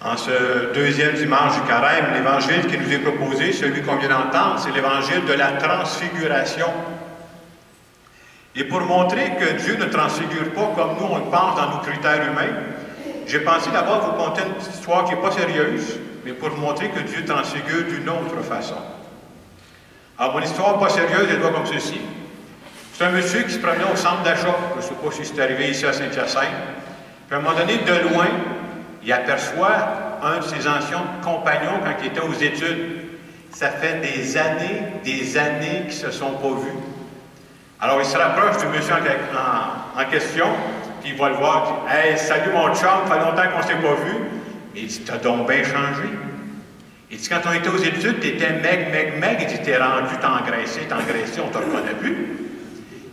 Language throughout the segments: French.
En ce deuxième dimanche du carême, l'évangile qui nous est proposé, celui qu'on vient d'entendre, c'est l'évangile de la transfiguration. Et pour montrer que Dieu ne transfigure pas comme nous on le pense dans nos critères humains, j'ai pensé d'abord vous conter une petite histoire qui n'est pas sérieuse, mais pour vous montrer que Dieu transfigure d'une autre façon. Alors, mon histoire pas sérieuse, elle va comme ceci. C'est un monsieur qui se promenait au centre d'achat. Je ne sais pas si c'est arrivé ici à Saint-Hyacinthe. Puis à un moment donné, de loin, il aperçoit un de ses anciens compagnons quand il était aux études. Ça fait des années qu'ils ne se sont pas vus. Alors, il se rapproche du monsieur en question, puis il va le voir, il dit « Hey, salut mon chum, ça fait longtemps qu'on ne s'est pas vu. » Mais il dit « T'as donc bien changé. » Il dit « Quand on était aux études, t'étais meg. » Il dit « T'es rendu, t'engraissé, on te reconnaît plus. »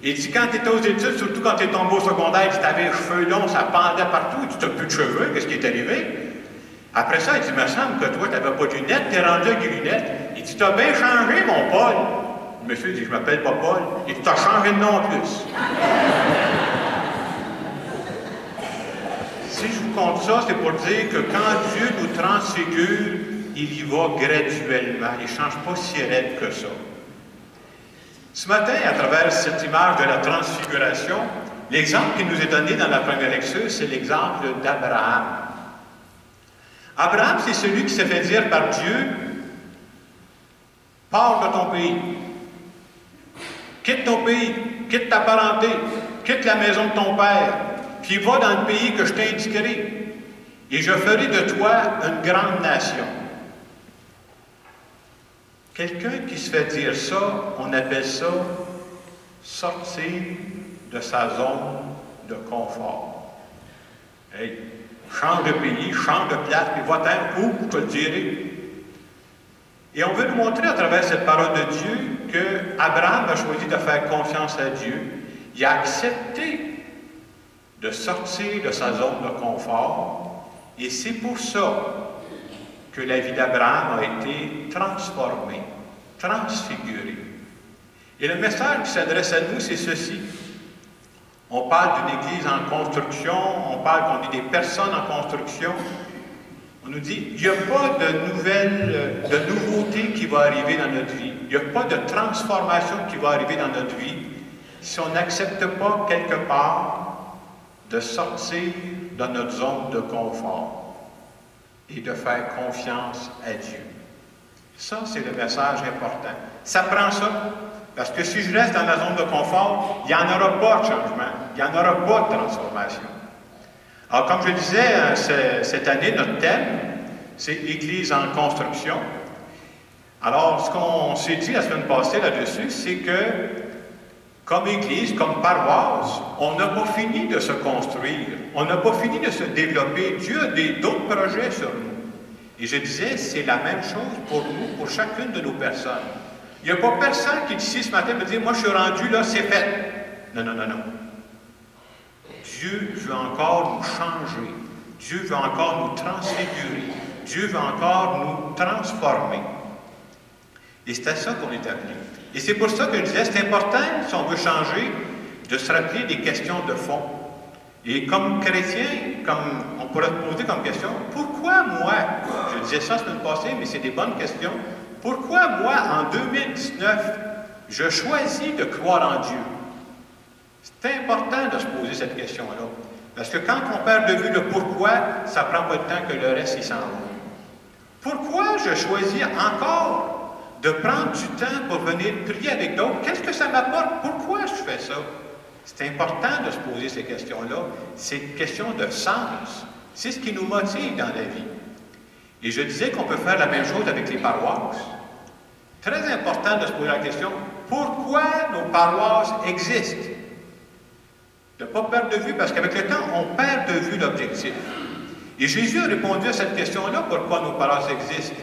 Il dit « Quand t'étais aux études, surtout quand t'es tombé au secondaire, il dit « T'avais les cheveux longs, ça pendait partout. » Il dit « T'as plus de cheveux, qu'est-ce qui est arrivé? » Après ça, il dit « Il me semble que toi, t'avais pas de lunettes, t'es rendu avec des lunettes. » Il dit « T'as bien changé, mon Paul. » Le monsieur dit « Je m'appelle pas Paul. » Il dit « T'as changé de nom en plus. » Si je vous compte ça, c'est pour dire que quand Dieu nous transfigure, il y va graduellement. Il ne change pas si raide que ça. Ce matin, à travers cette image de la transfiguration, l'exemple qui nous est donné dans la première lecture, c'est l'exemple d'Abraham. Abraham, c'est celui qui s'est fait dire par Dieu, « Pars de ton pays. Quitte ton pays, quitte ta parenté, quitte la maison de ton père, puis va dans le pays que je t'indiquerai, et je ferai de toi une grande nation. » Quelqu'un qui se fait dire ça, on appelle ça sortir de sa zone de confort. Hey, change de pays, change de place, puis va-t'en où, je te le dirai. Et on veut nous montrer à travers cette parole de Dieu qu'Abraham a choisi de faire confiance à Dieu. Il a accepté de sortir de sa zone de confort, et c'est pour ça que la vie d'Abraham a été transformée, transfigurée. Et le message qui s'adresse à nous, c'est ceci. On parle d'une Église en construction, on parle qu'on est des personnes en construction. On nous dit, il n'y a pas de nouveauté qui va arriver dans notre vie. Il n'y a pas de transformation qui va arriver dans notre vie si on n'accepte pas quelque part de sortir de notre zone de confort et de faire confiance à Dieu. Ça, c'est le message important. Ça prend ça, parce que si je reste dans ma zone de confort, il n'y en aura pas de changement, il n'y en aura pas de transformation. Alors, comme je disais, cette année, notre thème, c'est Église en construction. Alors, ce qu'on s'est dit la semaine passée là-dessus, c'est que, comme Église, comme paroisse, on n'a pas fini de se construire, on n'a pas fini de se développer. Dieu a d'autres projets sur nous. Et je disais, c'est la même chose pour nous, pour chacune de nos personnes. Il n'y a pas personne qui est ici ce matin me dit, moi je suis rendu là, c'est fait. Non. Dieu veut encore nous changer. Dieu veut encore nous transfigurer. Dieu veut encore nous transformer. Et c'est à ça qu'on est appelé. Et c'est pour ça que je disais, c'est important, si on veut changer, de se rappeler des questions de fond. Et comme chrétien, comme on pourrait se poser comme question, pourquoi moi, je disais ça la semaine passée, mais c'est des bonnes questions, pourquoi moi, en 2019, je choisis de croire en Dieu? C'est important de se poser cette question-là. Parce que quand on perd de vue le pourquoi, ça ne prend pas de temps que le reste, il s'en va. Pourquoi je choisis encore de prendre du temps pour venir prier avec d'autres? Qu'est-ce que ça m'apporte? Pourquoi je fais ça? C'est important de se poser ces questions-là. C'est une question de sens. C'est ce qui nous motive dans la vie. Et je disais qu'on peut faire la même chose avec les paroisses. Très important de se poser la question, pourquoi nos paroisses existent? De ne pas perdre de vue, parce qu'avec le temps, on perd de vue l'objectif. Et Jésus a répondu à cette question-là, pourquoi nos paroisses existent.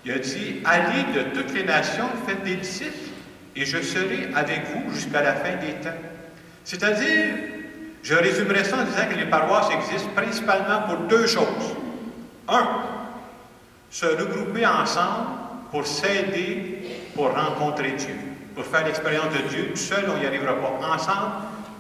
Il a dit, allez de toutes les nations, faites des disciples, et je serai avec vous jusqu'à la fin des temps. C'est-à-dire, je résumerai ça en disant que les paroisses existent principalement pour deux choses. Un, se regrouper ensemble pour s'aider, pour rencontrer Dieu, pour faire l'expérience de Dieu. Tout seul, on n'y arrivera pas. Ensemble,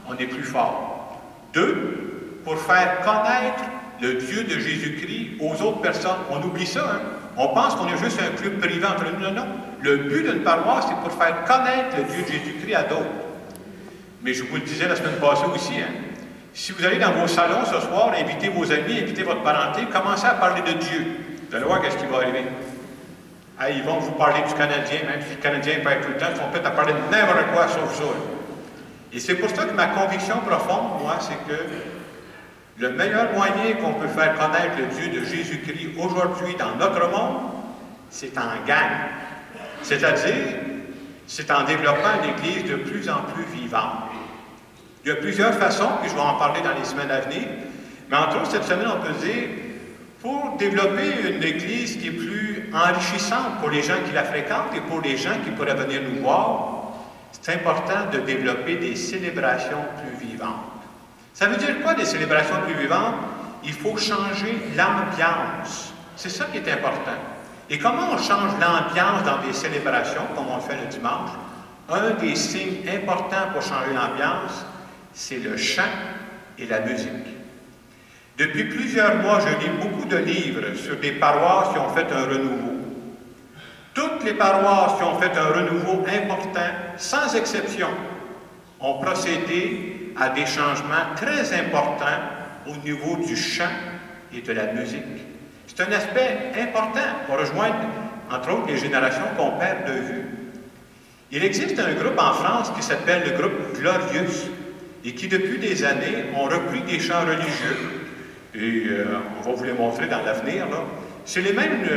on est plus fort. Deux, pour faire connaître le Dieu de Jésus-Christ aux autres personnes. On oublie ça, hein? On pense qu'on est juste un club privé entre nous. Non, non. Le but d'une paroisse, c'est pour faire connaître le Dieu de Jésus-Christ à d'autres. Mais je vous le disais la semaine passée aussi, hein? Si vous allez dans vos salons ce soir, invitez vos amis, invitez votre parenté, commencez à parler de Dieu. Vous allez voir qu'est-ce qui va arriver. Ah, ils vont vous parler du Canadien, même si le Canadien perd tout le temps, ils sont peut-être à parler de n'importe quoi sauf ça. Et c'est pour ça que ma conviction profonde, moi, c'est que le meilleur moyen qu'on peut faire connaître le Dieu de Jésus-Christ aujourd'hui dans notre monde, c'est en gang. C'est-à-dire, c'est en développant une Église de plus en plus vivante. Il y a plusieurs façons, puis je vais en parler dans les semaines à venir, mais entre autres, cette semaine, on peut dire, pour développer une Église qui est plus enrichissante pour les gens qui la fréquentent et pour les gens qui pourraient venir nous voir, c'est important de développer des célébrations plus vivantes. Ça veut dire quoi, des célébrations plus vivantes? Il faut changer l'ambiance. C'est ça qui est important. Et comment on change l'ambiance dans des célébrations, comme on le fait le dimanche? Un des signes importants pour changer l'ambiance, c'est le chant et la musique. Depuis plusieurs mois, je lis beaucoup de livres sur des paroisses qui ont fait un renouveau. Toutes les paroisses qui ont fait un renouveau important, sans exception, ont procédé à des changements très importants au niveau du chant et de la musique. C'est un aspect important pour rejoindre, entre autres, les générations qu'on perd de vue. Il existe un groupe en France qui s'appelle le groupe Glorious et qui, depuis des années, ont repris des chants religieux. Et on va vous les montrer dans l'avenir. C'est les mêmes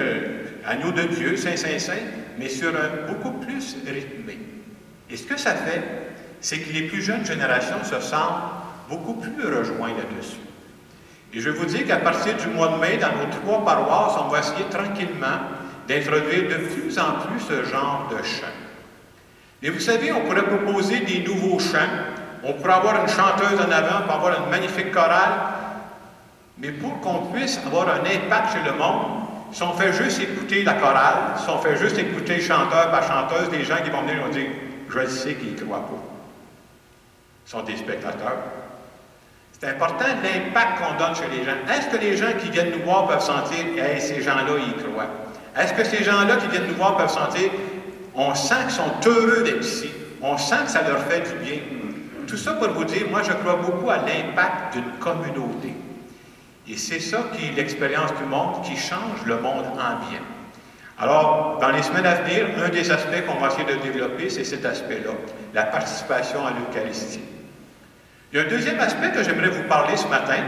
agneaux de Dieu, Saint, Saint, Saint, mais sur un beaucoup plus rythmé. Et ce que ça fait, c'est que les plus jeunes générations se sentent beaucoup plus rejoints là-dessus. Et je vais vous dire qu'à partir du mois de mai, dans nos 3 paroisses, on va essayer tranquillement d'introduire de plus en plus ce genre de chant. Et vous savez, on pourrait proposer des nouveaux chants, on pourrait avoir une chanteuse en avant, on peut avoir une magnifique chorale, mais pour qu'on puisse avoir un impact chez le monde, si on fait juste écouter la chorale, si on fait juste écouter chanteur par chanteuse, des gens qui vont venir et vont dire « Je sais qu'ils ne croient pas ». Ils sont des spectateurs. C'est important l'impact qu'on donne chez les gens. Est-ce que les gens qui viennent nous voir peuvent sentir « Hey, ces gens-là, ils croient ». Est-ce que ces gens-là qui viennent nous voir peuvent sentir « On sent qu'ils sont heureux d'être ici. On sent que ça leur fait du bien ». Tout ça pour vous dire, moi je crois beaucoup à l'impact d'une communauté. Et c'est ça qui est l'expérience du monde, qui change le monde en bien. Alors, dans les semaines à venir, un des aspects qu'on va essayer de développer, c'est cet aspect-là, la participation à l'Eucharistie. Il y a un deuxième aspect que j'aimerais vous parler ce matin.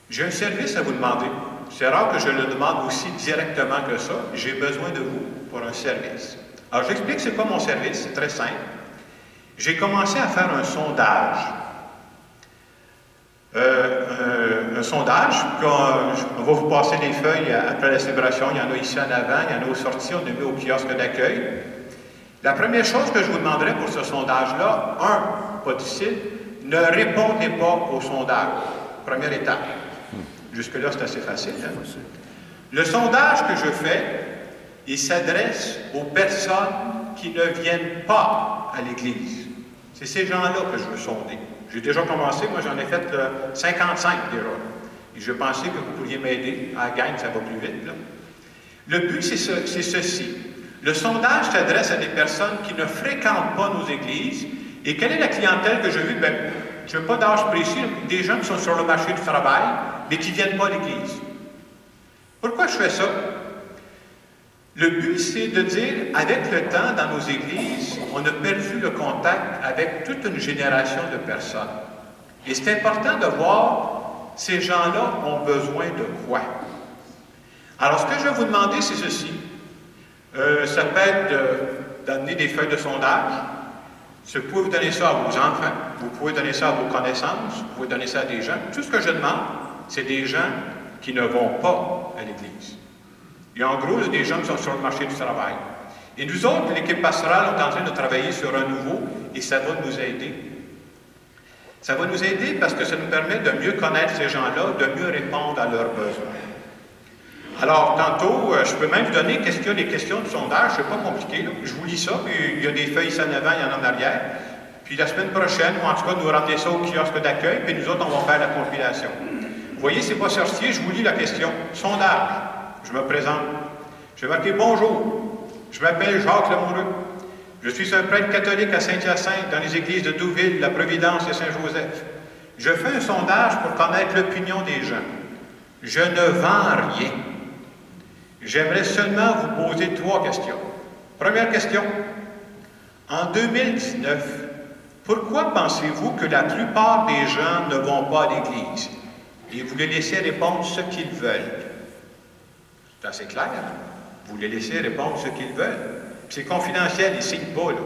J'ai un service à vous demander. C'est rare que je le demande aussi directement que ça. J'ai besoin de vous pour un service. Alors, j'explique c'est quoi mon service, c'est très simple. J'ai commencé à faire un sondage. Un sondage, on va vous passer des feuilles après la célébration, il y en a ici en avant, il y en a aux sorties, on est mis au kiosque d'accueil. La première chose que je vous demanderai pour ce sondage-là, pas difficile, ne répondez pas au sondage. Première étape. Jusque-là, c'est assez facile. Hein? Le sondage que je fais, il s'adresse aux personnes qui ne viennent pas à l'Église. C'est ces gens-là que je veux sonder. J'ai déjà commencé, moi j'en ai fait 55 déjà. Et je pensais que vous pourriez m'aider. À la gang, ça va plus vite. Là. Le but, c'est ceci. Le sondage s'adresse à des personnes qui ne fréquentent pas nos églises. Et quelle est la clientèle que je veux? Bien, je n'ai pas d'âge précis, des gens qui sont sur le marché du travail, mais qui ne viennent pas à l'église. Pourquoi je fais ça? Le but, c'est de dire, avec le temps, dans nos églises, on a perdu le contact avec toute une génération de personnes. Et c'est important de voir, ces gens-là ont besoin de quoi? Alors, ce que je vais vous demander, c'est ceci. Ça peut être d'amener des feuilles de sondage. Vous pouvez vous donner ça à vos enfants, vous pouvez donner ça à vos connaissances, vous pouvez donner ça à des gens. Tout ce que je demande, c'est des gens qui ne vont pas à l'Église. Et en gros, c'est des gens qui sont sur le marché du travail. Et nous autres, l'équipe pastorale, on est en train de travailler sur un nouveau, et ça va nous aider. Ça va nous aider parce que ça nous permet de mieux connaître ces gens-là, de mieux répondre à leurs besoins. Alors, tantôt, je peux même vous donner des questions de sondage, c'est pas compliqué, là. Je vous lis ça, puis il y a des feuilles ici en avant, il y en a en arrière. Puis la semaine prochaine, ou en tout cas, nous ramener ça au kiosque d'accueil, puis nous autres, on va faire la compilation. Vous voyez, c'est pas sorcier, je vous lis la question. Sondage. Je me présente. J'ai marqué « Bonjour, je m'appelle Jacques Lamoureux. Je suis un prêtre catholique à Saint-Hyacinthe, dans les églises de Douville, La Providence et Saint-Joseph. Je fais un sondage pour connaître l'opinion des gens. Je ne vends rien. J'aimerais seulement vous poser 3 questions. Première question. En 2019, pourquoi pensez-vous que la plupart des gens ne vont pas à l'Église? Et vous les laissez répondre ce qu'ils veulent. C'est assez clair. Vous les laissez répondre ce qu'ils veulent. C'est confidentiel, ils ne signent pas, là.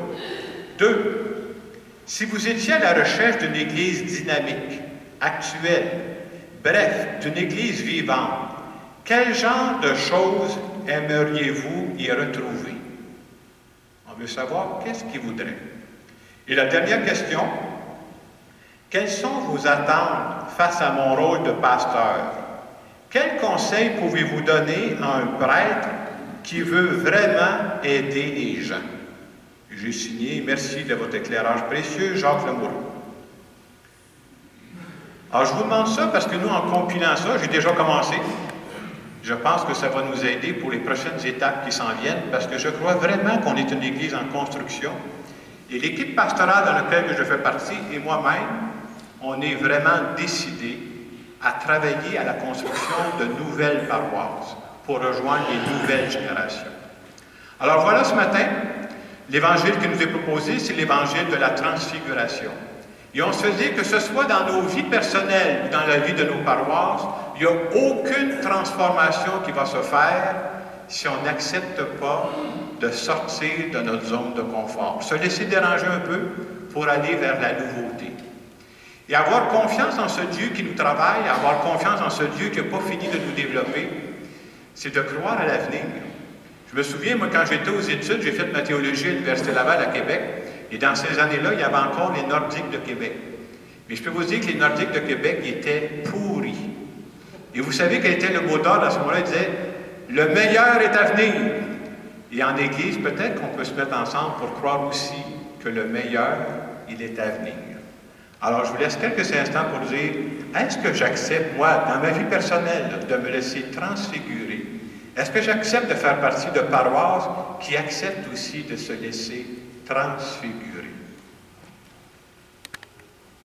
2. Si vous étiez à la recherche d'une Église dynamique, actuelle, bref, d'une Église vivante, quel genre de choses aimeriez-vous y retrouver? On veut savoir qu'est-ce qu'ils voudraient. Et la dernière question, quelles sont vos attentes face à mon rôle de pasteur? Quel conseil pouvez-vous donner à un prêtre qui veut vraiment aider les gens? J'ai signé, merci de votre éclairage précieux, Jacques Lamoureux. Alors, je vous demande ça parce que nous, en compilant ça, j'ai déjà commencé. Je pense que ça va nous aider pour les prochaines étapes qui s'en viennent, parce que je crois vraiment qu'on est une Église en construction. Et l'équipe pastorale dans laquelle je fais partie, et moi-même, on est vraiment décidés à travailler à la construction de nouvelles paroisses pour rejoindre les nouvelles générations. Alors voilà, ce matin, l'évangile qui nous est proposé, c'est l'évangile de la transfiguration. Et on se dit que ce soit dans nos vies personnelles ou dans la vie de nos paroisses, il n'y a aucune transformation qui va se faire si on n'accepte pas de sortir de notre zone de confort. Se laisser déranger un peu pour aller vers la nouveauté. Et avoir confiance en ce Dieu qui nous travaille, avoir confiance en ce Dieu qui n'a pas fini de nous développer, c'est de croire à l'avenir. Je me souviens, moi, quand j'étais aux études, j'ai fait ma théologie à l'Université Laval à Québec, et dans ces années-là, il y avait encore les Nordiques de Québec. Mais je peux vous dire que les Nordiques de Québec étaient pourris. Et vous savez quel était le mot d'ordre à ce moment-là? Il disait « Le meilleur est à venir ». Et en Église, peut-être qu'on peut se mettre ensemble pour croire aussi que le meilleur, il est à venir. Alors, je vous laisse quelques instants pour dire, est-ce que j'accepte, moi, dans ma vie personnelle, de me laisser transfigurer? Est-ce que j'accepte de faire partie de paroisses qui acceptent aussi de se laisser transfigurer?